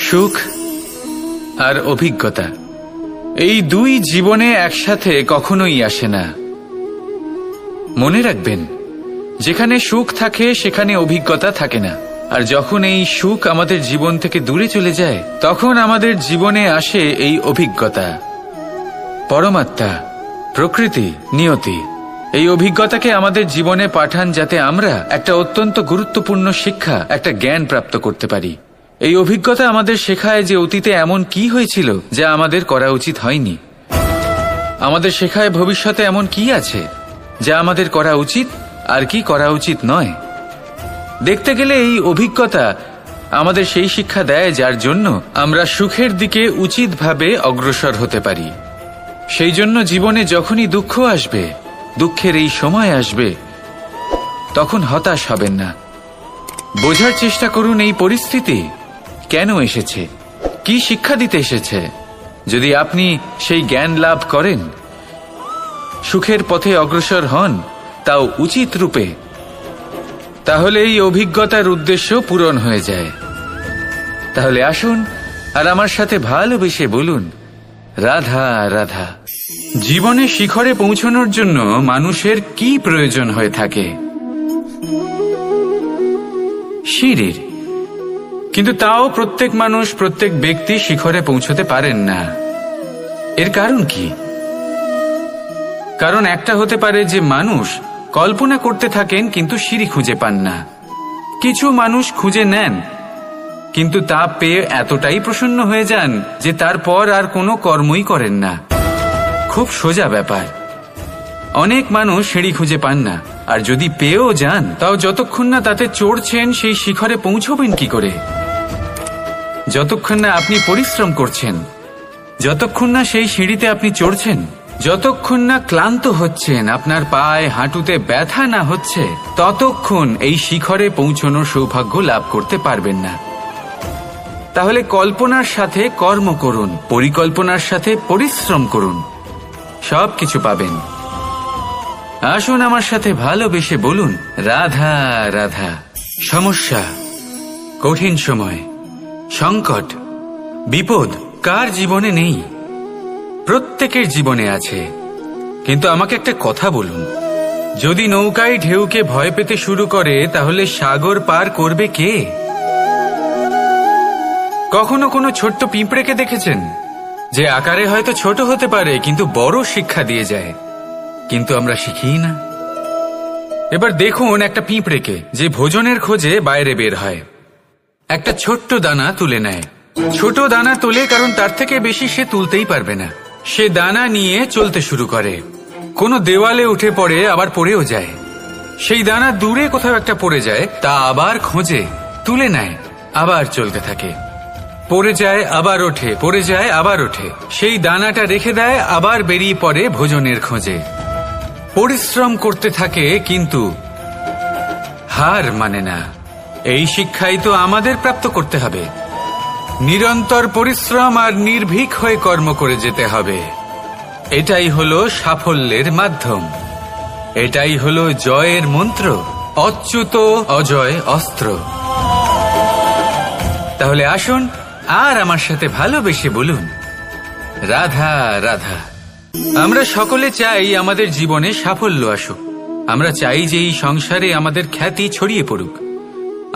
সুখ আর অভিজ্ঞতা, এই দুই জীবনে একসাথে কখনোই আসে না। মনে রাখবেন, যেখানে সুখ থাকে সেখানে অভিজ্ঞতা থাকে না। আর যখন এই সুখ আমাদের জীবন থেকে দূরে চলে যায়, তখন আমাদের জীবনে আসে এই অভিজ্ঞতা। পরমাত্মা, প্রকৃতি, নিয়তি এই অভিজ্ঞতাকে আমাদের জীবনে পাঠান, যাতে আমরা একটা অত্যন্ত গুরুত্বপূর্ণ শিক্ষা, একটা জ্ঞান প্রাপ্ত করতে পারি। এই অভিজ্ঞতা আমাদের শেখায় যে অতীতে এমন কি হয়েছিল যা আমাদের করা উচিত হয়নি। আমাদের শেখায় ভবিষ্যতে এমন কি আছে যা আমাদের করা উচিত আর কি করা উচিত নয়। দেখতে গেলে এই অভিজ্ঞতা আমাদের সেই শিক্ষা দেয় যার জন্য আমরা সুখের দিকে উচিতভাবে অগ্রসর হতে পারি। সেই জন্য জীবনে যখনই দুঃখ আসবে, দুঃখের এই সময় আসবে, তখন হতাশ হবেন না। বোঝার চেষ্টা করুন এই পরিস্থিতি কেন এসেছে, কি শিক্ষা দিতে এসেছে। যদি আপনি সেই জ্ঞান লাভ করেন, সুখের পথে অগ্রসর হন, তাও উচিত রূপে, তাহলে এই অভিজ্ঞতার উদ্দেশ্য পূরণ হয়ে যায়। তাহলে আসুন আর আমার সাথে ভালোবেসে বলুন, রাধা রাধা। জীবনে শিখরে পৌঁছানোর জন্য মানুষের কি প্রয়োজন হয়ে থাকে? সিঁড়ির। কিন্তু তাও প্রত্যেক মানুষ, প্রত্যেক ব্যক্তি শিখরে পৌঁছতে পারেন না। এর কারণ কি? কারণ একটা হতে পারে যে মানুষ কল্পনা করতে থাকেন কিন্তু সিঁড়ি খুঁজে পান না। কিছু মানুষ খুঁজে নেন কিন্তু তা পেয়ে এতটাই প্রসন্ন হয়ে যান যে তারপর আর কোনো কর্মই করেন না। খুব সোজা ব্যাপার। অনেক মানুষ সিঁড়ি খুঁজে পান না, আর যদি পেয়েও যান তাও যতক্ষণ না তাতে চড়ছেন সেই শিখরে পৌঁছবেন কি করে? যতক্ষণ না আপনি পরিশ্রম করছেন, যতক্ষণ না সেই সিঁড়িতে আপনি চড়ছেন, যতক্ষণ না ক্লান্ত হচ্ছেন, আপনার পায়ে হাঁটুতে ব্যথা না হচ্ছে, ততক্ষণ এই শিখরে পৌঁছানোর সৌভাগ্য লাভ করতে পারবেন না। তাহলে কল্পনার সাথে কর্ম করুন, পরিকল্পনার সাথে পরিশ্রম করুন, সব কিছু পাবেন। আসুন আমার সাথে ভালোবেসে বলুন, রাধা রাধা। সমস্যা, কঠিন সময়, সংকট, বিপদ কার জীবনে নেই? প্রত্যেকের জীবনে আছে। কিন্তু আমাকে একটা কথা বলুন, যদি নৌকায় ঢেউকে ভয় পেতে শুরু করে, তাহলে সাগর পার করবে কে? কখনো কোনো ছোট্ট পিঁপড়েকে দেখেছেন, যে আকারে হয়তো ছোট হতে পারে কিন্তু বড় শিক্ষা দিয়ে যায়? কিন্তু আমরা শিখি না। এবার দেখুন একটা পিঁপড়েকে, যে ভোজনের খোঁজে বাইরে বের হয়, একটা ছোট্ট দানা তুলে নেয়। ছোট দানা তোলে কারণ তার থেকে বেশি সে তুলতেই পারবে না। সে দানা নিয়ে চলতে শুরু করে, কোনো দেওয়ালে উঠে পড়ে, আবার পড়েও যায়। সেই দানা দূরে কোথাও একটা পড়ে যায়, তা আবার খোঁজে, তুলে নেয়, আবার চলতে থাকে। পড়ে যায়, আবার ওঠে, পড়ে যায়, আবার ওঠে। সেই দানাটা রেখে দেয়, আবার বেরিয়ে পড়ে ভোজনের খোঁজে। পরিশ্রম করতে থাকে কিন্তু হার মানে না। এই শিক্ষাই তো আমাদের প্রাপ্ত করতে হবে। নিরন্তর পরিশ্রম আর নির্ভীক হয়ে কর্ম করে যেতে হবে। এটাই হলো সাফল্যের মাধ্যম, এটাই হলো জয়ের মন্ত্র, অচ্যুত অজয় অস্ত্র। তাহলে আসুন আর আমার সাথে ভালোবেসে বলুন, রাধা রাধা। আমরা সকলে চাই আমাদের জীবনে সাফল্য আসুক। আমরা চাই যে এই সংসারে আমাদের খ্যাতি ছড়িয়ে পড়ুক।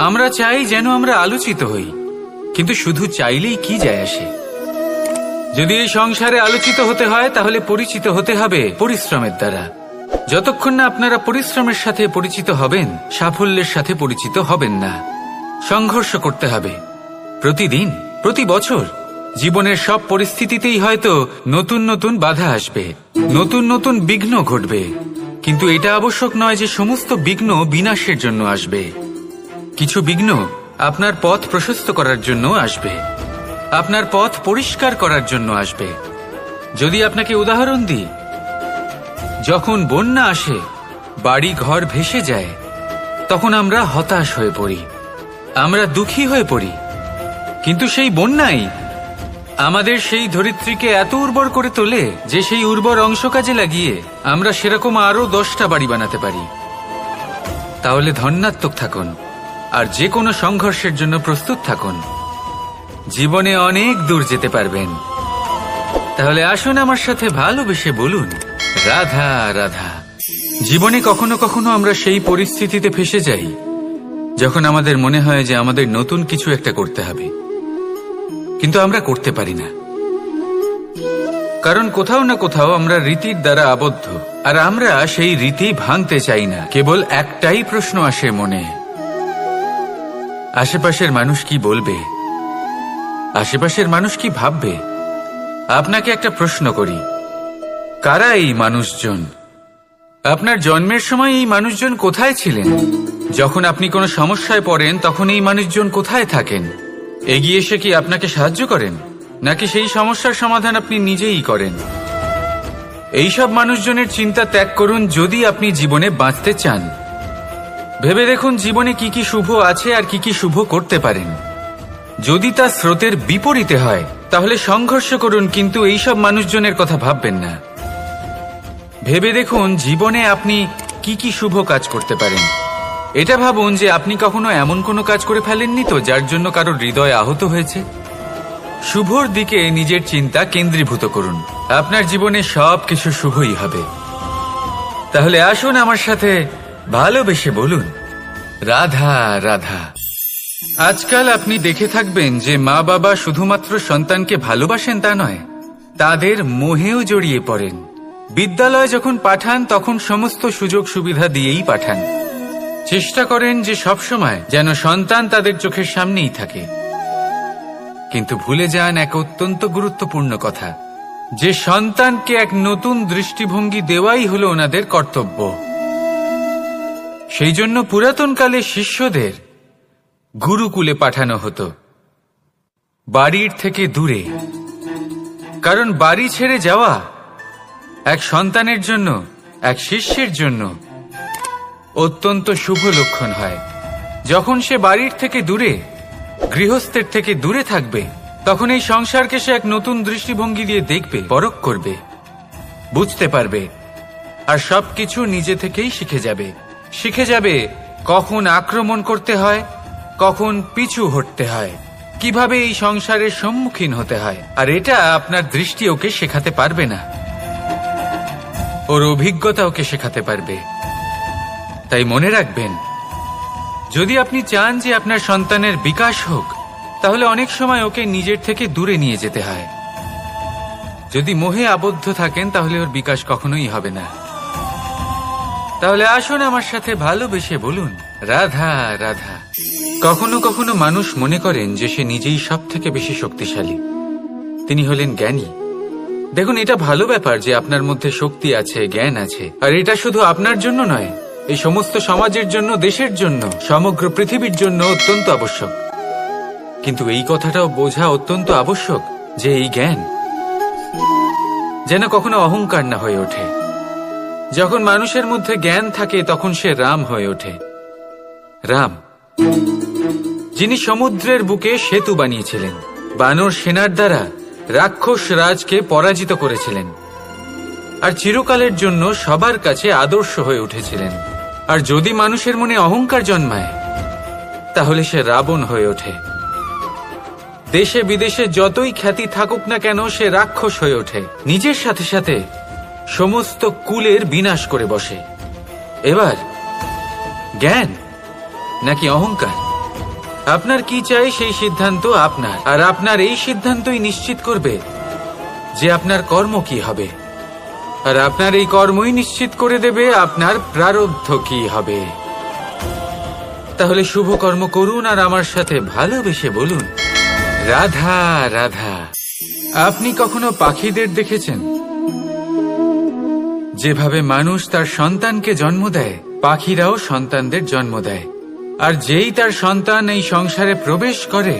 আমরা চাই যেন আমরা আলোচিত হই। কিন্তু শুধু চাইলেই কি যায় আসে? যদি এই সংসারে আলোচিত হতে হয়, তাহলে পরিচিত হতে হবে পরিশ্রমের দ্বারা। যতক্ষণ না আপনারা পরিশ্রমের সাথে পরিচিত হবেন, সাফল্যের সাথে পরিচিত হবেন না। সংঘর্ষ করতে হবে প্রতিদিন, প্রতি বছর। জীবনের সব পরিস্থিতিতেই হয়তো নতুন নতুন বাধা আসবে, নতুন নতুন বিঘ্ন ঘটবে। কিন্তু এটা আবশ্যক নয় যে সমস্ত বিঘ্ন বিনাশের জন্য আসবে। কিছু বিঘ্ন আপনার পথ প্রশস্ত করার জন্য আসবে, আপনার পথ পরিষ্কার করার জন্য আসবে। যদি আপনাকে উদাহরণ দিই, যখন বন্যা আসে, বাড়ি ঘর ভেসে যায়, তখন আমরা হতাশ হয়ে পড়ি, আমরা দুঃখী হয়ে পড়ি। কিন্তু সেই বন্যাই আমাদের সেই ধরিত্রীকে এত উর্বর করে তোলে যে সেই উর্বর অংশ কাজে লাগিয়ে আমরা সেরকম আরো 10টা বাড়ি বানাতে পারি। তাহলে ধন্যাত্মক থাকুন আর যে কোনো সংঘর্ষের জন্য প্রস্তুত থাকুন। জীবনে অনেক দূর যেতে পারবেন। তাহলে আসুন আমার সাথে ভালোবেসে বলুন, রাধা রাধা। জীবনে কখনো কখনো আমরা সেই পরিস্থিতিতে ফেসে যাই যখন আমাদের মনে হয় যে আমাদের নতুন কিছু একটা করতে হবে, কিন্তু আমরা করতে পারি না, কারণ কোথাও না কোথাও আমরা রীতির দ্বারা আবদ্ধ, আর আমরা সেই রীতি ভাঙতে চাই না। কেবল একটাই প্রশ্ন আসে মনে, আশেপাশের মানুষ কি বলবে, আশেপাশের মানুষ কি ভাববে। আপনাকে একটা প্রশ্ন করি, কারা এই মানুষজন? আপনার জন্মের সময় এই মানুষজন কোথায় ছিলেন? যখন আপনি কোনো সমস্যায় পড়েন তখন এই মানুষজন কোথায় থাকেন? এগিয়ে এসে কি আপনাকে সাহায্য করেন, নাকি সেই সমস্যার সমাধান আপনি নিজেই করেন? এইসব মানুষজনের চিন্তা ত্যাগ করুন যদি আপনি জীবনে বাঁচতে চান। ভেবে দেখুন জীবনে কি কি শুভ আছে আর কি কি শুভ করতে পারেন। যদি তা স্রোতের বিপরীতে হয় তাহলে সংঘর্ষ করুন, কিন্তু এইসব মানুষজনের কথা ভাববেন না। ভেবে দেখুন জীবনে আপনি কি কি শুভ কাজ করতে পারেন। এটা ভাবুন যে আপনি কখনো এমন কোনো কাজ করে ফেলেননি তো যার জন্য কারোর হৃদয় আহত হয়েছে। শুভর দিকে নিজের চিন্তা কেন্দ্রীভূত করুন, আপনার জীবনে সব কিছু শুভই হবে। তাহলে আসুন আমার সাথে ভালোবেসে বলুন, রাধা রাধা। আজকাল আপনি দেখে থাকবেন যে মা বাবা শুধুমাত্র সন্তানকে ভালোবাসেন তা নয়, তাদের মোহেও জড়িয়ে পড়েন। বিদ্যালয়ে যখন পাঠান তখন সমস্ত সুযোগ সুবিধা দিয়েই পাঠান। চেষ্টা করেন যে সবসময় যেন সন্তান তাদের চোখের সামনেই থাকে, কিন্তু ভুলে যান এক অত্যন্ত গুরুত্বপূর্ণ কথা, যে সন্তানকে এক নতুন দৃষ্টিভঙ্গি দেওয়াই হলো ওনাদের কর্তব্য। সেই জন্য পুরাতনকালে শিষ্যদের গুরুকুলে পাঠানো হতো, বাড়ির থেকে দূরে। কারণ বাড়ি ছেড়ে যাওয়া এক সন্তানের জন্য, এক শিষ্যের জন্য অত্যন্ত শুভ লক্ষণ হয়। যখন সে বাড়ির থেকে দূরে, গৃহস্থের থেকে দূরে থাকবে, তখন এই সংসারকে সে এক নতুন দৃষ্টিভঙ্গি দিয়ে দেখবে, পরখ করবে, বুঝতে পারবে, আর সবকিছু নিজে থেকেই শিখে যাবে কখন আক্রমণ করতে হয়, কখন পিছু হটতে হয়, কিভাবে এই সংসারের সম্মুখীন হতে হয়। আর এটা আপনার দৃষ্টি ওকে শেখাতে পারবে না, ওর অভিজ্ঞতা ওকে শেখাতে পারবে। তাই মনে রাখবেন, যদি আপনি চান যে আপনার সন্তানের বিকাশ হোক, তাহলে অনেক সময় ওকে নিজের থেকে দূরে নিয়ে যেতে হয়। যদি মোহে আবদ্ধ থাকেন তাহলে ওর বিকাশ কখনোই হবে না। তাহলে আসুন আমার সাথে ভালোবেসে বলুন, রাধা রাধা। কখনো কখনো মানুষ মনে করেন যে সে নিজেই সব থেকে বেশি শক্তিশালী, তিনি হলেন জ্ঞানী। দেখুন, এটা ভালো ব্যাপার যে আপনার মধ্যে শক্তি আছে, জ্ঞান আছে, আর এটা শুধু আপনার জন্য নয়, এই সমস্ত সমাজের জন্য, দেশের জন্য, সমগ্র পৃথিবীর জন্য অত্যন্ত আবশ্যক। কিন্তু এই কথাটাও বোঝা অত্যন্ত আবশ্যক যে এই জ্ঞান যেন কখনো অহংকার না হয়ে ওঠে। যখন মানুষের মধ্যে জ্ঞান থাকে তখন সে রাম হয়ে ওঠে। রাম, যিনি সমুদ্রের বুকে সেতু বানিয়েছিলেন, বানর সেনার দ্বারা রাক্ষস রাজকে পরাজিত করেছিলেন, আর চিরকালের জন্য সবার কাছে আদর্শ হয়ে উঠেছিলেন। আর যদি মানুষের মনে অহংকার জন্মায় তাহলে সে রাবণ হয়ে ওঠে। দেশে বিদেশে যতই খ্যাতি থাকুক না কেন, সে রাক্ষস হয়ে ওঠে, নিজের সাথে সাথে সমস্ত কুলের বিনাশ করে বসে। এবার জ্ঞান নাকি অহংকার, আপনার কি চাই সেই সিদ্ধান্ত আপনার, আর আপনার এই সিদ্ধান্তই নিশ্চিত করবে যে আপনার কর্ম কি হবে, আর আপনার এই কর্মই নিশ্চিত করে দেবে আপনার প্রারব্ধ কি হবে। তাহলে শুভ কর্ম করুন আর আমার সাথে ভালোবেসে বলুন, রাধা রাধা। আপনি কখনো পাখিদের দেখেছেন? যেভাবে মানুষ তার সন্তানকে জন্ম দেয়, পাখিরাও সন্তানদের জন্ম দেয়। আর যেই তার সন্তান এই সংসারে প্রবেশ করে,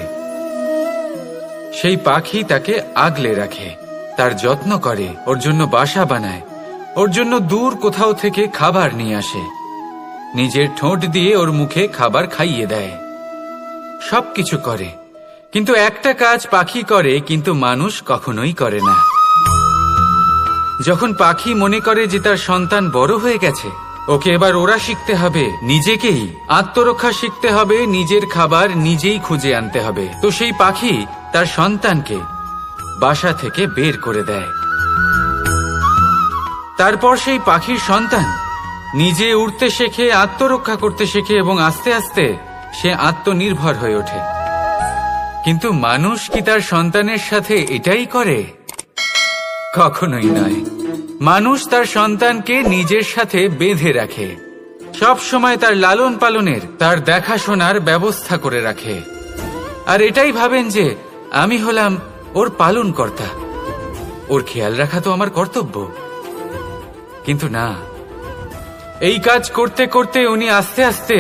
সেই পাখি তাকে আগলে রাখে, তার যত্ন করে, ওর জন্য বাসা বানায়, ওর জন্য দূর কোথাও থেকে খাবার নিয়ে আসে, নিজের ঠোঁট দিয়ে ওর মুখে খাবার খাইয়ে দেয়, সবকিছু করে। কিন্তু একটা কাজ পাখি করে কিন্তু মানুষ কখনোই করে না। যখন পাখি মনে করে যে তার সন্তান বড় হয়ে গেছে, ওকে এবার ওরা শিখতে হবে নিজেকেই আত্মরক্ষা শিখতে হবে, নিজের খাবার নিজেই খুঁজে আনতে হবে। তো সেই পাখি তার সন্তানকে বাসা থেকে বের করে দেয়। তারপর সেই পাখির সন্তান নিজে উড়তে শেখে, আত্মরক্ষা করতে শেখে এবং আস্তে আস্তে সে আত্মনির্ভর হয়ে ওঠে। কিন্তু মানুষ কি তার সন্তানের সাথে এটাই করে? কখনোই নয়। মানুষ তার সন্তানকে নিজের সাথে বেঁধে রাখে, সব সময় তার লালন পালনের, তার দেখাশোনার ব্যবস্থা করে রাখে, আর এটাই ভাবেন যে আমি হলাম ওর পালনকর্তা, ওর খেয়াল রাখা তো আমার কর্তব্য। কিন্তু না, এই কাজ করতে করতে উনি আস্তে আস্তে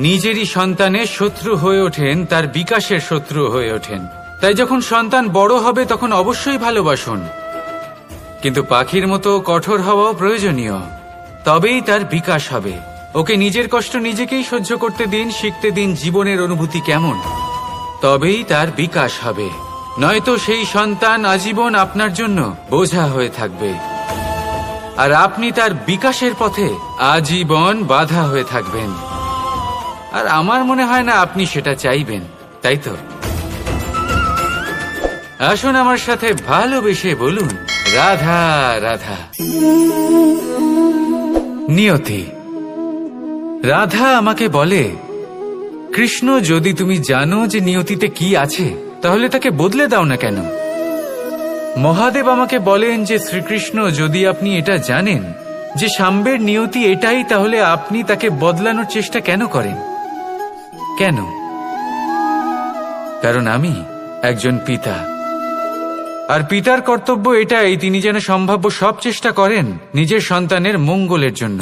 নিজেরই সন্তানের শত্রু হয়ে ওঠেন, তার বিকাশের শত্রু হয়ে ওঠেন। তাই যখন সন্তান বড় হবে তখন অবশ্যই ভালোবাসুন, কিন্তু পাখির মতো কঠোর হওয়াও প্রয়োজনীয়, তবেই তার বিকাশ হবে। ওকে নিজের কষ্ট নিজেকেই সহ্য করতে দিন, শিখতে দিন জীবনের অনুভূতি কেমন, তবেই তার বিকাশ হবে। নয়তো সেই সন্তান আজীবন আপনার জন্য বোঝা হয়ে থাকবে, আর আপনি তার বিকাশের পথে আজীবন বাধা হয়ে থাকবেন। আর আমার মনে হয় না আপনি সেটা চাইবেন, তাই তো? আসুন আমার সাথে ভালোবেসে বলুন, রাধা রাধা। নিয়তি। রাধা আমাকে বলে, কৃষ্ণ, যদি তুমি জানো যে নিয়তিতে কি আছে তাহলে তাকে বদলে দাও না কেন? মহাদেব আমাকে বলেন যে শ্রীকৃষ্ণ, যদি আপনি এটা জানেন যে সাম্বের নিয়তি এটাই, তাহলে আপনি তাকে বদলানোর চেষ্টা কেন করেন? কেন? কারণ আমি একজন পিতা, আর পিতার কর্তব্য এটাই, তিনি যেন সম্ভাব্য সব চেষ্টা করেন নিজের সন্তানের মঙ্গলের জন্য।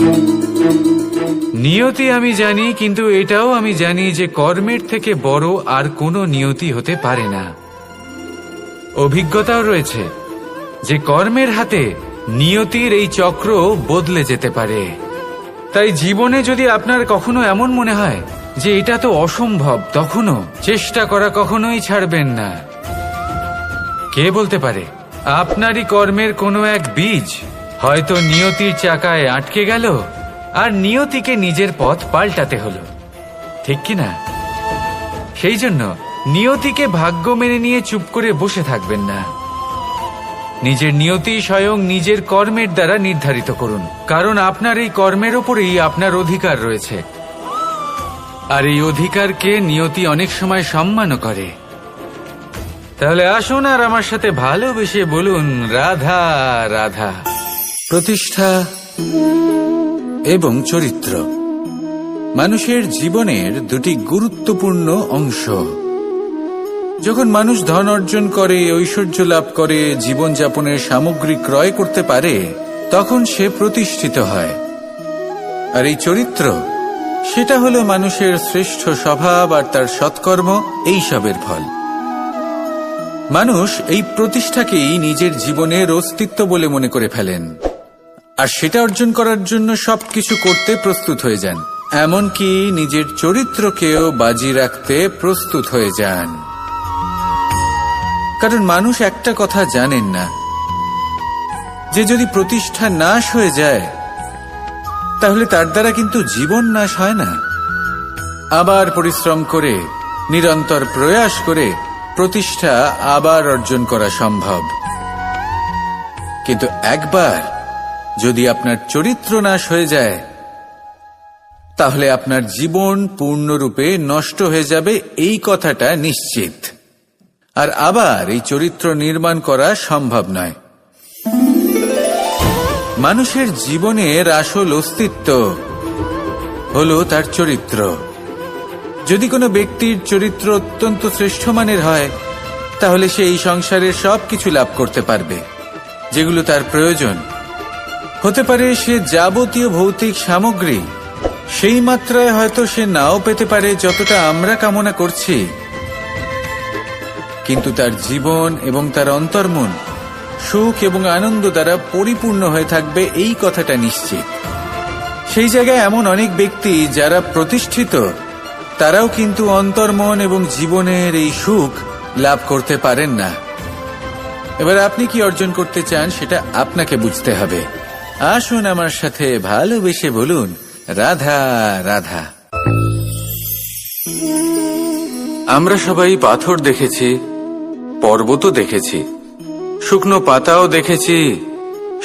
নিয়তি আমি জানি, কিন্তু এটাও আমি জানি যে কর্মের থেকে বড় আর কোনো নিয়তি হতে পারে না। অভিজ্ঞতাও রয়েছে যে কর্মের হাতে নিয়তির এই চক্র বদলে যেতে পারে। তাই জীবনে যদি আপনার কখনো এমন মনে হয় যে এটা তো অসম্ভব, তখনও চেষ্টা করা কখনোই ছাড়বেন না। কে বলতে পারে আপনারই কর্মের কোনো এক বীজ হয়তো নিয়তির চাকায় আটকে গেল, আর নিয়তিকে নিজের পথ পাল্টাতে হলো, ঠিক কিনা? সেই জন্য নিয়তিকে ভাগ্য মেনে নিয়ে চুপ করে বসে থাকবেন না। নিজের নিয়তি স্বয়ং নিজের কর্মের দ্বারা নির্ধারিত করুন, কারণ আপনার এই কর্মের ওপরেই আপনার অধিকার রয়েছে, আর এই অধিকারকে নিয়তি অনেক সময় সম্মানও করে। তাহলে আসুন আর আমার সাথে ভালোবেসে বলুন, রাধা রাধা। প্রতিষ্ঠা এবং চরিত্র মানুষের জীবনের দুটি গুরুত্বপূর্ণ অংশ। যখন মানুষ ধন অর্জন করে, ঐশ্বর্য লাভ করে, জীবনযাপনের সামগ্রী ক্রয় করতে পারে, তখন সে প্রতিষ্ঠিত হয়। আর এই চরিত্র, সেটা হলো মানুষের শ্রেষ্ঠ স্বভাব আর তার সৎকর্ম, এইসবের ফল। মানুষ এই প্রতিষ্ঠাকেই নিজের জীবনের অস্তিত্ব বলে মনে করে ফেলেন, আর সেটা অর্জন করার জন্য সবকিছু করতে প্রস্তুত হয়ে যান, এমনকি নিজের চরিত্রকেও বাজি রাখতে প্রস্তুত হয়ে যান। কারণ মানুষ একটা কথা জানেন না, যে যদি প্রতিষ্ঠা নাশ হয়ে যায় তাহলে তার দ্বারা কিন্তু জীবন নাশ হয় না। আবার পরিশ্রম করে, নিরন্তর প্রয়াস করে প্রতিষ্ঠা আবার অর্জন করা সম্ভব। কিন্তু একবার যদি আপনার চরিত্র নাশ হয়ে যায় তাহলে আপনার জীবন পূর্ণরূপে নষ্ট হয়ে যাবে, এই কথাটা নিশ্চিত। আর আবার এই চরিত্র নির্মাণ করা সম্ভব নয়। মানুষের জীবনের আসল অস্তিত্ব হলো তার চরিত্র। যদি কোনো ব্যক্তির চরিত্র অত্যন্ত শ্রেষ্ঠ মানের হয় তাহলে সে এই সংসারের সবকিছু লাভ করতে পারবে যেগুলো তার প্রয়োজন। হতে পারে সে যাবতীয় ভৌতিক সামগ্রী সেই মাত্রায় হয়তো সে নাও পেতে পারে যতটা আমরা কামনা করছি, কিন্তু তার জীবন এবং তার অন্তর্মন সুখ এবং আনন্দ দ্বারা পরিপূর্ণ হয়ে থাকবে, এই কথাটা নিশ্চিত। সেই জায়গায় এমন অনেক ব্যক্তি যারা প্রতিষ্ঠিত, তারাও কিন্তু অন্তর্মন এবং জীবনের এই সুখ লাভ করতে পারেন না। এবার আপনি কি অর্জন করতে চান সেটা আপনাকে বুঝতে হবে। আসুন আমার সাথে ভালোবেসে বলুন, রাধা রাধা। আমরা সবাই পাথর দেখেছি, পর্বতও দেখেছি, শুকনো পাতাও দেখেছি,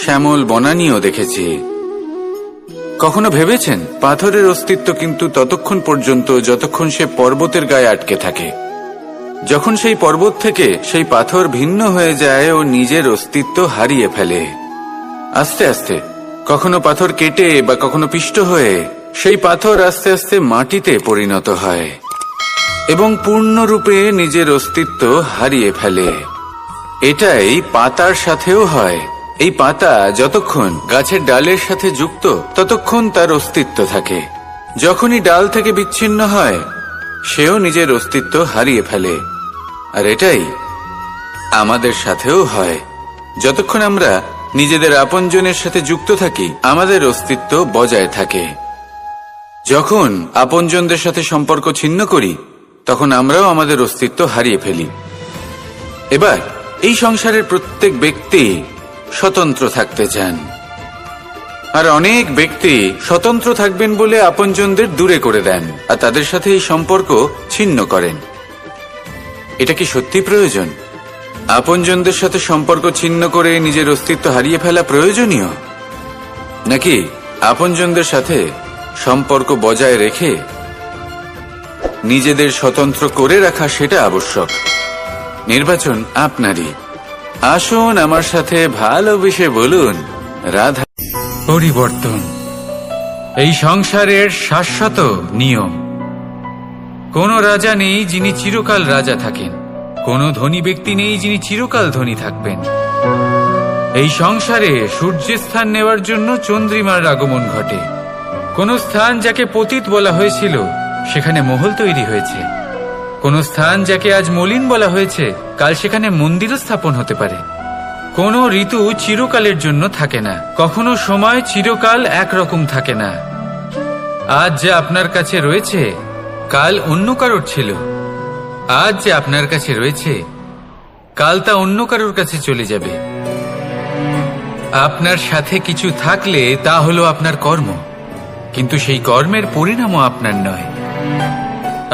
শ্যামল বনানীও দেখেছি। কখনো ভেবেছেন পাথরের অস্তিত্ব কিন্তু ততক্ষণ পর্যন্ত যতক্ষণ সে পর্বতের গায়ে আটকে থাকে। যখন সেই পর্বত থেকে সেই পাথর ভিন্ন হয়ে যায় ও নিজের অস্তিত্ব হারিয়ে ফেলে। আস্তে আস্তে কখনো পাথর কেটে বা কখনো পিষ্ট হয়ে সেই পাথর আস্তে আস্তে মাটিতে পরিণত হয় এবং পূর্ণরূপে নিজের অস্তিত্ব হারিয়ে ফেলে। এটাই পাতার সাথেও হয়। এই পাতা যতক্ষণ গাছের ডালের সাথে যুক্ত ততক্ষণ তার অস্তিত্ব থাকে। যখনই ডাল থেকে বিচ্ছিন্ন হয় সেও নিজের অস্তিত্ব হারিয়ে ফেলে। আর এটাই আমাদের সাথেও হয়। যতক্ষণ আমরা নিজেদের আপনজনের সাথে যুক্ত থাকি আমাদের অস্তিত্ব বজায় থাকে। যখন আপনজনদের সাথে সম্পর্ক ছিন্ন করি তখন আমরাও আমাদের অস্তিত্ব হারিয়ে ফেলি। এবার এই সংসারের প্রত্যেক ব্যক্তি স্বতন্ত্র থাকতে চান, আর অনেক ব্যক্তি স্বতন্ত্র থাকবেন বলে আপনজনদের দূরে করে দেন আর তাদের সাথে এই সম্পর্ক ছিন্ন করেন। এটা কি সত্যি প্রয়োজন? আপনজনদের সাথে সম্পর্ক ছিন্ন করে নিজের অস্তিত্ব হারিয়ে ফেলা প্রয়োজনীয়, নাকি আপনজনদের সাথে সম্পর্ক বজায় রেখে নিজেদের স্বতন্ত্র করে রাখা সেটা আবশ্যক? নির্বাচন আপনারই। আসুন আমার সাথে ভালোবেসে বলুন, রাধা। পরিবর্তন এই সংসারের শাশ্বত নিয়ম। কোন রাজা নেই যিনি চিরকাল রাজা থাকেন, কোন ধনী ব্যক্তি নেই যিনি চিরকাল ধনী থাকবেন। এই সংসারে সূর্যের স্থান নেওয়ার জন্য চন্দ্রিমার আগমন ঘটে। কোন স্থান যাকে পতিত বলা হয়েছিল সেখানে মহল তৈরি হয়েছে। কোন স্থান যাকে আজ মলিন বলা হয়েছে কাল সেখানে মন্দিরও স্থাপন হতে পারে। কোন ঋতু চিরকালের জন্য থাকে না, কখনো সময় চিরকাল একরকম থাকে না। আজ যে আপনার কাছে রয়েছে কাল অন্য কারোর ছিল, আজ যে আপনার কাছে রয়েছে কাল তা অন্য কারোর কাছে চলে যাবে। আপনার সাথে কিছু থাকলে তা হলো আপনার কর্ম, কিন্তু সেই কর্মের পরিণামও আপনার নয়।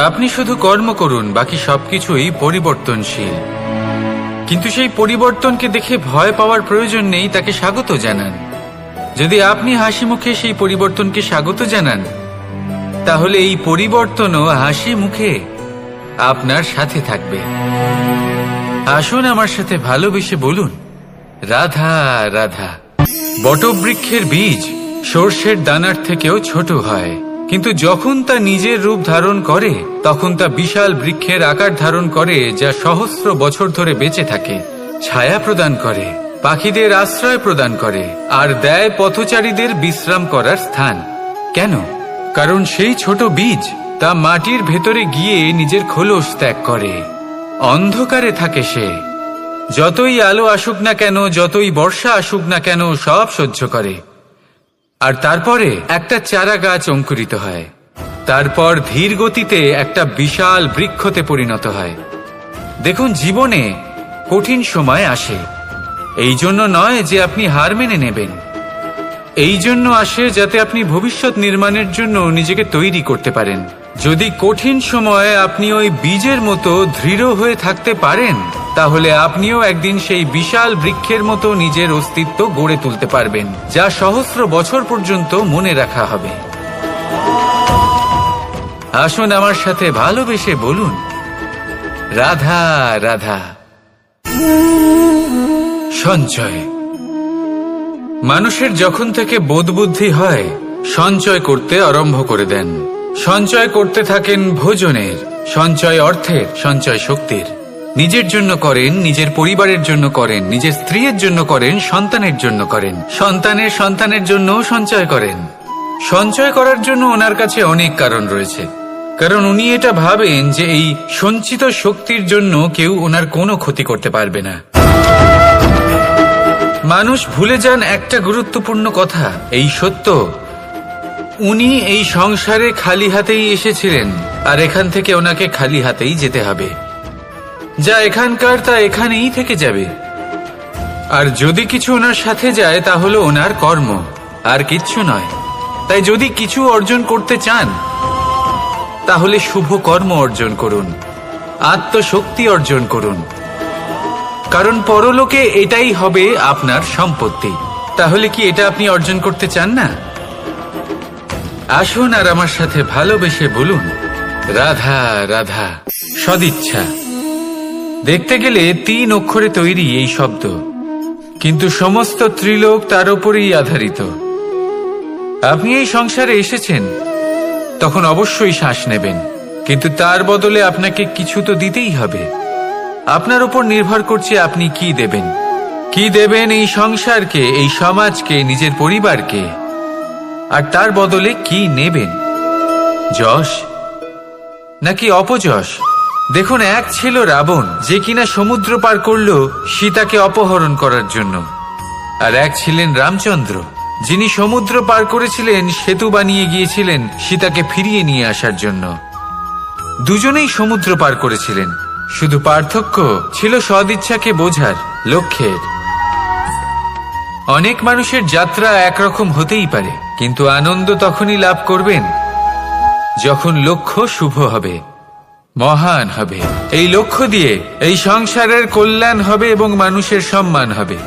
আপনি শুধু কর্ম করুন, বাকি সবকিছুই পরিবর্তনশীল। কিন্তু সেই পরিবর্তনকে দেখে ভয় পাওয়ার প্রয়োজন নেই, তাকে স্বাগত জানান। যদি আপনি হাসি মুখে সেই পরিবর্তনকে স্বাগত জানান তাহলে এই পরিবর্তনও হাসি মুখে আপনার সাথে থাকবে। আসুন আমার সাথে ভালোবেসে বলুন, রাধা রাধা। বটবৃক্ষের বীজ সর্ষের দানার থেকেও ছোট হয়, কিন্তু যখন তা নিজের রূপ ধারণ করে তখন তা বিশাল বৃক্ষের আকার ধারণ করে, যা সহস্র বছর ধরে বেঁচে থাকে, ছায়া প্রদান করে, পাখিদের আশ্রয় প্রদান করে আর দেয় পথচারীদের বিশ্রাম করার স্থান। কেন? কারণ সেই ছোট বীজ তা মাটির ভেতরে গিয়ে নিজের খোলস ত্যাগ করে। অন্ধকারে থাকে সে, যতই আলো আসুক না কেন, যতই বর্ষা আসুক না কেন, সব সহ্য করে। আর তারপরে একটা চারা গাছ অঙ্কুরিত হয়, তারপর ধীর গতিতে একটা বিশাল বৃক্ষতে পরিণত হয়। দেখুন, জীবনে কঠিন সময় আসে, এই জন্য নয় যে আপনি হার মেনে নেবেন, এই জন্য আসে যাতে আপনি ভবিষ্যৎ নির্মাণের জন্য নিজেকে তৈরি করতে পারেন। যদি কঠিন সময়ে আপনি ওই বীজের মতো দৃঢ় হয়ে থাকতে পারেন তাহলে আপনিও একদিন সেই বিশাল বৃক্ষের মতো নিজের অস্তিত্ব গড়ে তুলতে পারবেন, যা সহস্র বছর পর্যন্ত মনে রাখা হবে। আসুন আমার সাথে ভালোবেসে বলুন, রাধা রাধা। সঞ্চয়। মানুষের যখন থেকে বোধবুদ্ধি হয় সঞ্চয় করতে আরম্ভ করে দেন। সঞ্চয় করতে থাকেন ভোজনের, সঞ্চয় অর্থের, সঞ্চয় শক্তির। নিজের জন্য করেন, নিজের পরিবারের জন্য করেন, নিজের স্ত্রীর জন্য করেন, সন্তানের জন্য করেন, সন্তানের সন্তানের জন্যও সঞ্চয় করেন। সঞ্চয় করার জন্য ওনার কাছে অনেক কারণ রয়েছে, কারণ উনি এটা ভাবেন যে এই সঞ্চিত শক্তির জন্য কেউ ওনার কোনো ক্ষতি করতে পারবে না। মানুষ ভুলে যান একটা গুরুত্বপূর্ণ কথা, এই সত্য, উনি এই সংসারে খালি হাতেই এসেছিলেন আর এখান থেকে ওনাকে খালি হাতেই যেতে হবে। যা এখানকার তা এখানেই থেকে যাবে, আর যদি কিছু ওনার সাথে যায় তা হলো ওনার কর্ম। আর কিচ্ছু নয়। তাই যদি কিছু অর্জন করতে চান তাহলে শুভ কর্ম অর্জন করুন, আত্মশক্তি অর্জন করুন, কারণ পরলোকে এটাই হবে আপনার সম্পত্তি। তাহলে কি এটা আপনি অর্জন করতে চান না? আসুন আর আমার সাথে ভালোবেসে বলুন, রাধা রাধা। সদিচ্ছা দেখতে গেলে 3 অক্ষরে তৈরি এই শব্দ, কিন্তু সমস্ত ত্রিলোক তার উপরেই আধারিত। আপনি এই সংসারে এসেছেন, তখন অবশ্যই শ্বাস নেবেন, কিন্তু তার বদলে আপনাকে কিছু তো দিতেই হবে। আপনার উপর নির্ভর করছে আপনি কি দেবেন। কি দেবেন এই সংসারকে, এই সমাজকে, নিজের পরিবারকে, আর তার বদলে কি নেবেন? যশ নাকি অপযশ? দেখুন, এক ছিল রাবণ, যে কিনা সমুদ্র পার করল সীতাকে অপহরণ করার জন্য, আর এক ছিলেন রামচন্দ্র, যিনি সমুদ্র পার করেছিলেন, সেতু বানিয়ে গিয়েছিলেন সীতাকে ফিরিয়ে নিয়ে আসার জন্য। দুজনেই সমুদ্র পার করেছিলেন, শুধু পার্থক্য ছিল সদিচ্ছাকে বোঝার লক্ষ্যের। অনেক মানুষের যাত্রা একরকম হতেই পারে, কিন্তু আনন্দ তখনই লাভ করবেন যখন লক্ষ্য শুভ হবে, মহান হবে। এই লক্ষ্য দিয়ে এই সংসারের কল্যাণ হবে এবং মানুষের সম্মান হবে।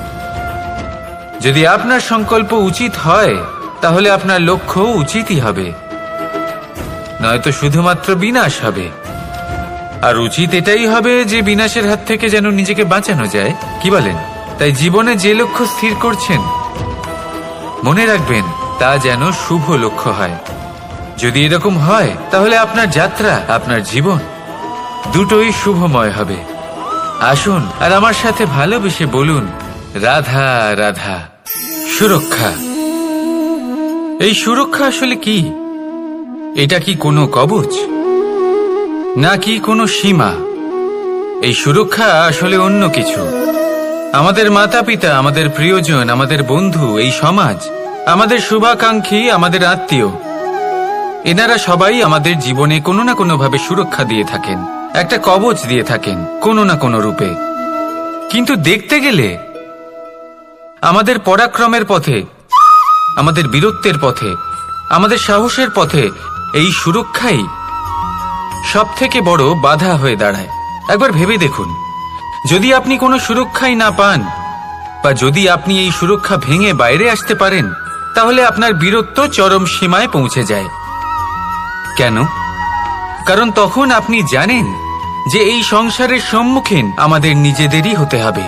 যদি আপনার সংকল্প উচিত হয় তাহলে আপনার লক্ষ্য উচিতই হবে, নয়তো শুধুমাত্র বিনাশ হবে। আর উচিত এটাই হবে যে বিনাশের হাত থেকে যেন নিজেকে বাঁচানো যায়, কি বলেন? তাই জীবনে যে লক্ষ্য স্থির করছেন, মনে রাখবেন তা যেন শুভ লক্ষ্য হয়। যদি এরকম হয় তাহলে আপনার যাত্রা, আপনার জীবন দুটোই শুভময় হবে। আসুন আর আমার সাথে ভালোবেসে বলুন, রাধা রাধা। সুরক্ষা। এই সুরক্ষা আসলে কি? এটা কি কোনো কবচ নাকি কোনো সীমা? এই সুরক্ষা আসলে অন্য কিছু। আমাদের মাতা পিতা, আমাদের প্রিয়জন, আমাদের বন্ধু, এই সমাজ, আমাদের শুভাকাঙ্ক্ষী, আমাদের আত্মীয়, এনারা সবাই আমাদের জীবনে কোনো না কোনো ভাবে সুরক্ষা দিয়ে থাকেন, একটা কবচ দিয়ে থাকেন কোনো না কোনো রূপে। কিন্তু দেখতে গেলে আমাদের পরাক্রমের পথে, আমাদের বীরত্বের পথে, আমাদের সাহসের পথে এই সুরক্ষাই সব থেকে বড় বাধা হয়ে দাঁড়ায়। একবার ভেবে দেখুন, যদি আপনি কোনো সুরক্ষাই না পান, বা যদি আপনি এই সুরক্ষা ভেঙে বাইরে আসতে পারেন, তাহলে আপনার বীরত্ব চরম সীমায় পৌঁছে যায়। কেন? কারণ তখন আপনি জানেন যে এই সংসারের সম্মুখীন আমাদের নিজেদেরই হতে হবে।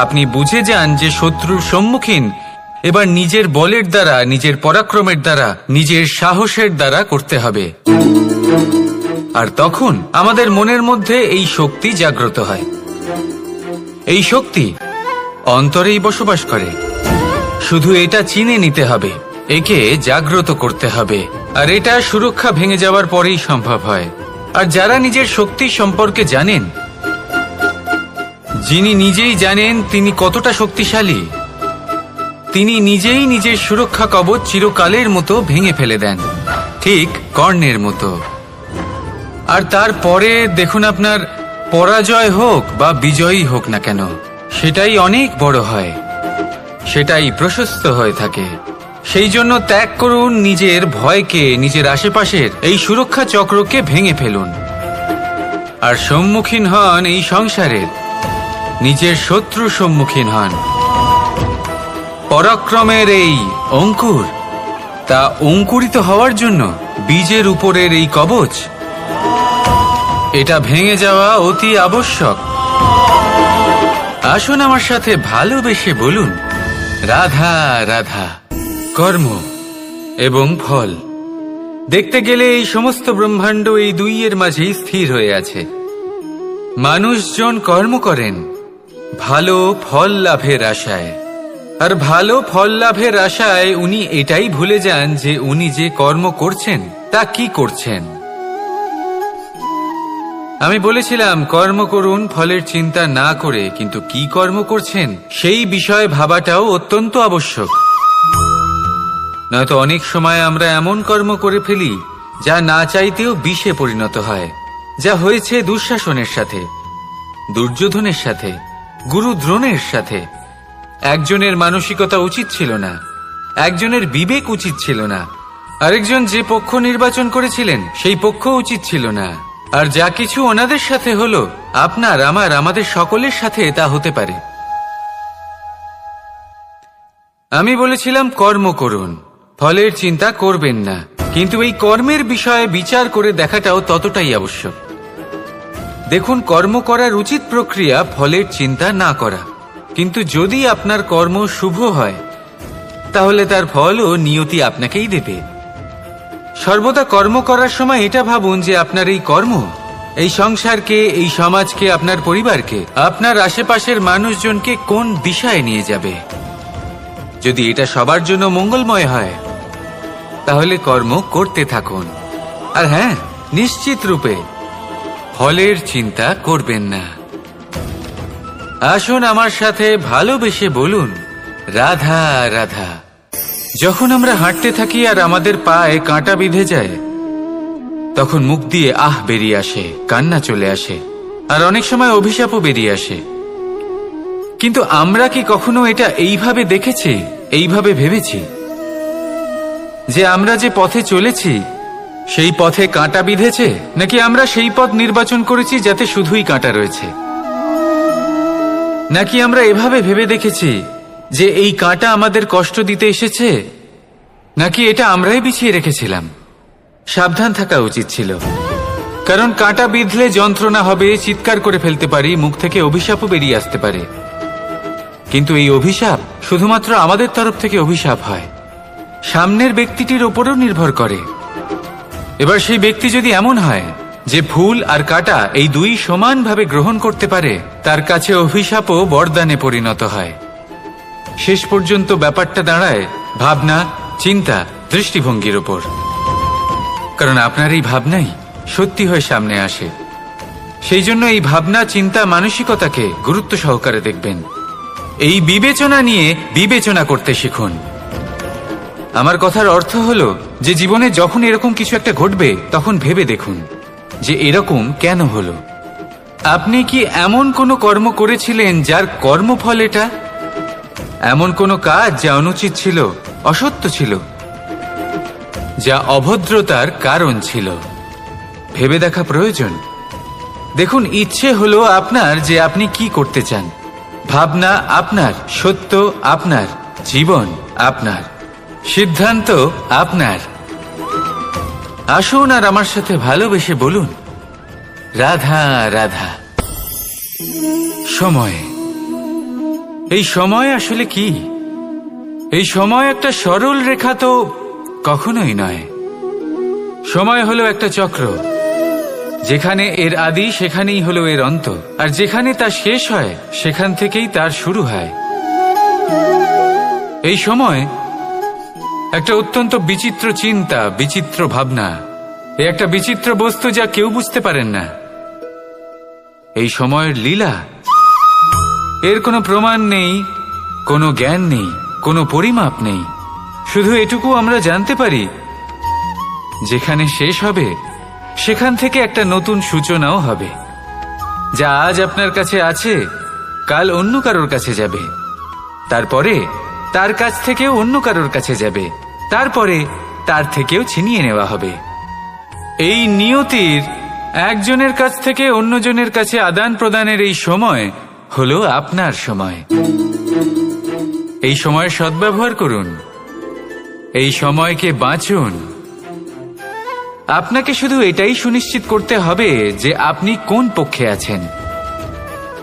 আপনি বুঝে যান যে শত্রুর সম্মুখীন এবার নিজের বলের দ্বারা, নিজের পরাক্রমের দ্বারা, নিজের সাহসের দ্বারা করতে হবে। আর তখন আমাদের মনের মধ্যে এই শক্তি জাগ্রত হয়। এই শক্তি অন্তরেই বসবাস করে, শুধু এটা চিনে নিতে হবে, একে জাগ্রত করতে হবে। আর এটা সুরক্ষা ভেঙে যাওয়ার পরেই সম্ভব হয়। আর যারা নিজের শক্তি সম্পর্কে জানেন, যিনি নিজেই জানেন তিনি কতটা শক্তিশালী, তিনি নিজেই নিজের সুরক্ষা কবচ চিরকালের মতো ভেঙে ফেলে দেন, ঠিক কর্ণের মতো। আর তারপরে দেখুন, আপনার পরাজয় হোক বা বিজয়ী হোক না কেন, সেটাই অনেক বড় হয়, সেটাই প্রশস্ত হয়ে থাকে। সেই জন্য ত্যাগ করুন নিজের ভয়কে, নিজের আশেপাশের এই সুরক্ষা চক্রকে ভেঙে ফেলুন, আর সম্মুখীন হন এই সংসারের নিজের শত্রুর সম্মুখীন হন। পরাক্রমের এই অঙ্কুর, তা অঙ্কুরিত হওয়ার জন্য বীজের উপরের এই কবচ, এটা ভেঙে যাওয়া অতি আবশ্যক। আসুন আমার সাথে ভালোবেসে বলুন, রাধা রাধা। কর্ম এবং ফল। দেখতে গেলে এই সমস্ত ব্রহ্মাণ্ড এই দুইয়ের মাঝেই স্থির হয়ে আছে। মানুষজন কর্ম করেন ভালো ফল লাভের আশায়, আর ভালো ফল লাভের আশায় উনি এটাই ভুলে যান যে উনি যে কর্ম করছেন তা কি করছেন। আমি বলেছিলাম কর্ম করুন ফলের চিন্তা না করে, কিন্তু কি কর্ম করছেন সেই বিষয়ে ভাবাটাও অত্যন্ত আবশ্যক। নয়তো অনেক সময় আমরা এমন কর্ম করে ফেলি যা না চাইতেও বিষে পরিণত হয়, যা হয়েছে দুঃশাসনের সাথে, দুর্যোধনের সাথে, গুরু দ্রোণের সাথে। একজনের মানসিকতা উচিত ছিল না, একজনের বিবেক উচিত ছিল না, আরেকজন যে পক্ষ নির্বাচন করেছিলেন সেই পক্ষ উচিত ছিল না। আর যা কিছু ওনাদের সাথে হলো, আপনার, আমার, আমাদের সকলের সাথে তা হতে পারে। আমি বলেছিলাম কর্ম করুন, ফলের চিন্তা করবেন না, কিন্তু এই কর্মের বিষয়ে বিচার করে দেখাটাও ততটাই আবশ্যক। দেখুন, কর্ম করার উচিত প্রক্রিয়া ফলের চিন্তা না করা, কিন্তু যদি আপনার কর্ম শুভ হয় তাহলে তার ফলও নিয়তি আপনাকেই দেবে। সর্বদা কর্ম করার সময় এটা ভাবুন যে আপনার এই কর্ম এই সংসারকে, এই সমাজকে, আপনার পরিবারকে, আপনার আশেপাশের মানুষজনকে কোন দিশায় নিয়ে যাবে। যদি এটা সবার জন্য মঙ্গলময় হয় তাহলে কর্ম করতে থাকুন। আর হ্যাঁ, নিশ্চিত রূপে ফলের চিন্তা করবেন না। আসুন আমার সাথে ভালোবেসে বলুন, রাধা রাধা। যখন আমরা হাঁটতে থাকি আর আমাদের পায়ে কাঁটা বিঁধে যায়, তখন মুখ দিয়ে আহ বেরিয়ে আসে, কান্না চলে আসে, আর অনেক সময় অভিশাপও বেরিয়ে আসে। কিন্তু আমরা কি কখনো এটা এইভাবে দেখেছি, এইভাবে ভেবেছি যে আমরা যে পথে চলেছি সেই পথে কাঁটা বিঁধেছে, নাকি আমরা সেই পথ নির্বাচন করেছি যাতে শুধুই কাঁটা রয়েছে? নাকি আমরা এভাবে ভেবে দেখেছি যে এই কাঁটা আমাদের কষ্ট দিতে এসেছে, নাকি এটা আমরাই বিছিয়ে রেখেছিলাম? সাবধান থাকা উচিত ছিল, কারণ কাঁটা বিঁধলে যন্ত্রণা হবে, চিৎকার করে ফেলতে পারি, মুখ থেকে অভিশাপও বেরিয়ে আসতে পারে। কিন্তু এই অভিশাপ শুধুমাত্র আমাদের তরফ থেকে অভিশাপ হয়, সামনের ব্যক্তিটির ওপরও নির্ভর করে। এবার সেই ব্যক্তি যদি এমন হয় যে ফুল আর কাঁটা এই দুই সমানভাবে গ্রহণ করতে পারে, তার কাছে অভিশাপও বরদানে পরিণত হয়। শেষ পর্যন্ত ব্যাপারটা দাঁড়ায় ভাবনা, চিন্তা, দৃষ্টিভঙ্গির ওপর। কারণ আপনার এই ভাবনাই সত্যি হয়ে সামনে আসে। সেই জন্য এই ভাবনা, চিন্তা, মানসিকতাকে গুরুত্ব সহকারে দেখবেন। এই বিবেচনা নিয়ে বিবেচনা করতে শিখুন। আমার কথার অর্থ হলো যে জীবনে যখন এরকম কিছু একটা ঘটবে তখন ভেবে দেখুন যে এরকম কেন হলো। আপনি কি এমন কোনো কর্ম করেছিলেন যার কর্মফল এটা? এমন কোনো কাজ যা অনুচিত ছিল, অসত্য ছিল, যা অভদ্রতার কারণ ছিল? ভেবে দেখা প্রয়োজন। দেখুন, ইচ্ছে হলো আপনার যে আপনি কি করতে চান, ভাবনা আপনার, সত্য আপনার, জীবন আপনার, সিদ্ধান্ত আপনার। আসুন আর আমার সাথে ভালোবেসে বলুন, রাধা রাধা। সময়, এই সময় আসলে কি? এই সময় একটা সরল রেখা তো কখনোই নয়। সময় হলো একটা চক্র, যেখানে এর আদি সেখানেই হলো এর অন্ত, আর যেখানে তা শেষ হয় সেখান থেকেই তার শুরু হয়। এই সময় একটা অত্যন্ত বিচিত্র চিন্তা, বিচিত্র ভাবনা, একটা বিচিত্র বস্তু যা কেউ বুঝতে পারেন না। এই সময়ের লীলা, এর কোনো প্রমাণ নেই, কোনো জ্ঞান নেই, কোনো পরিমাপ নেই। শুধু এটুকু আমরা জানতে পারি, যেখানে শেষ হবে সেখান থেকে একটা নতুন সূচনাও হবে। যা আজ আপনার কাছে আছে কাল অন্য কারোর কাছে যাবে, তারপরে তার কাছ থেকেও অন্য কারোর কাছে যাবে, তারপরে তার থেকেও ছিনিয়ে নেওয়া হবে। এই নিয়তির একজনের কাছ থেকে অন্যজনের কাছে আদান প্রদানের এই সময় হলো আপনার সময়। এই সময়ের সদ্ব্যবহার করুন, এই সময়কে বাঁচুন। আপনাকে শুধু এটাই সুনিশ্চিত করতে হবে যে আপনি কোন পক্ষে আছেন।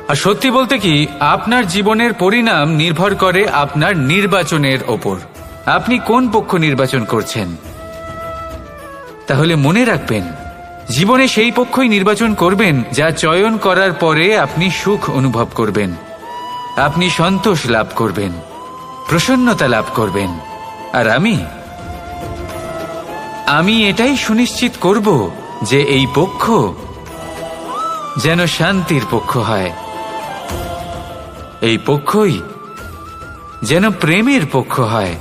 আর সত্যি বলতে কি, আপনার জীবনের পরিণাম নির্ভর করে আপনার নির্বাচনের ওপর। আপনি কোন পক্ষ নির্বাচন করছেন? তাহলে মনে রাখবেন, জীবনে সেই পক্ষই নির্বাচন করবেন যা চয়ন করার পরে আপনি সুখ অনুভব করবেন, আপনি সন্তোষ লাভ করবেন, প্রসন্নতা লাভ করবেন। আর আমি এটাই সুনিশ্চিত করব যে এই পক্ষ যেন শান্তির পক্ষ হয়, এই পক্ষই যেন প্রেমের পক্ষ হয়।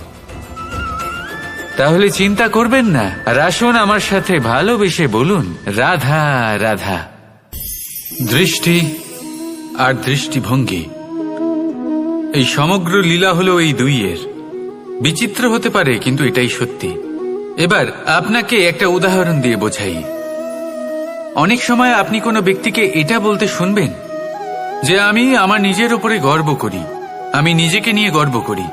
তাহলে চিন্তা করবেন না, আর আসুন আমার সাথে ভালোবেসে বলুন, রাধা রাধা। দৃষ্টি আর দৃষ্টিভঙ্গি, এই সমগ্র লীলা হলো এই দুইয়ের। বিচিত্র হতে পারে, কিন্তু এটাই সত্যি। এবার আপনাকে একটা উদাহরণ দিয়ে বোঝাই। অনেক সময় আপনি কোনো ব্যক্তিকে এটা বলতে শুনবেন যে আমি আমার নিজের উপরে গর্ব করি, আমি নিজেকে নিয়ে গর্ব করি,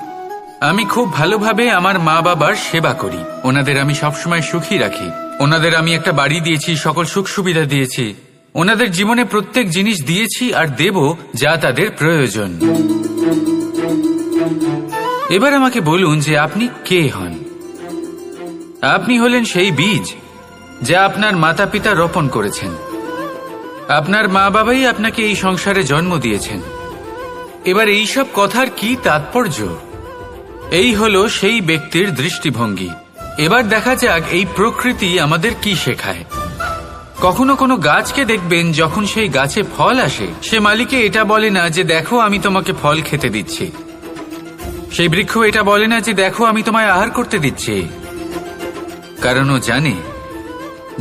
আমি খুব ভালোভাবে আমার মা বাবার সেবা করি, ওনাদের আমি সবসময় সুখী রাখি, ওনাদের আমি একটা বাড়ি দিয়েছি, সকল সুখ সুবিধা দিয়েছি, ওনাদের জীবনে প্রত্যেক জিনিস দিয়েছি আর দেব যা তাদের প্রয়োজন। এবার আমাকে বলুন যে আপনি কে হন? আপনি হলেন সেই বীজ যা আপনার মাতা পিতা রোপণ করেছেন। আপনার মা বাবাই আপনাকে এই সংসারে জন্ম দিয়েছেন। এবার এইসব কথার কি তাৎপর্য? এই হলো সেই ব্যক্তির দৃষ্টিভঙ্গি। এবার দেখা যাক এই প্রকৃতি আমাদের কি শেখায়। কখনো কোনো গাছকে দেখবেন, যখন সেই গাছে ফল আসে, সে মালিকে এটা বলে না যে দেখো আমি তোমাকে ফল খেতে দিচ্ছি। সেই বৃক্ষ এটা বলে না যে দেখো আমি তোমায় আহার করতে দিচ্ছি, কারণ ও জানে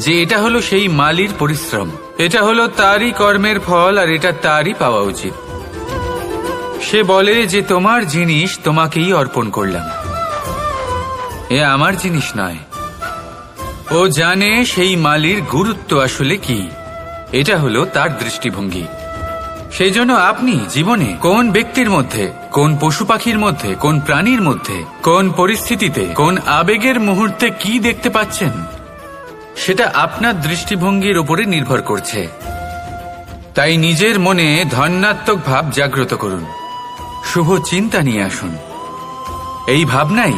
যে এটা হলো সেই মালির পরিশ্রম, এটা হলো তারই কর্মের ফল, আর এটা তারই পাওয়া উচিত। সে বলে যে তোমার জিনিস তোমাকেই অর্পণ করলাম, এ আমার জিনিস নয়। ও জানে সেই মালির গুরুত্ব আসলে কি, এটা হলো তার দৃষ্টিভঙ্গি। সেই জন্য আপনি জীবনে কোন ব্যক্তির মধ্যে, কোন পশু পাখির মধ্যে, কোন প্রাণীর মধ্যে, কোন পরিস্থিতিতে, কোন আবেগের মুহূর্তে কি দেখতে পাচ্ছেন, সেটা আপনার দৃষ্টিভঙ্গির উপরে নির্ভর করছে। তাই নিজের মনে ধন্যাত্মক ভাব জাগ্রত করুন, শুভ চিন্তা নিয়ে আসুন। এই ভাবনাই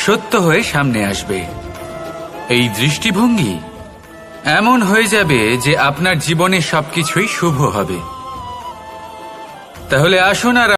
সত্য হয়ে সামনে আসবে। এই দৃষ্টিভঙ্গি এমন হয়ে যাবে যে আপনার জীবনে সবকিছুই শুভ হবে। তাহলে আসুন আর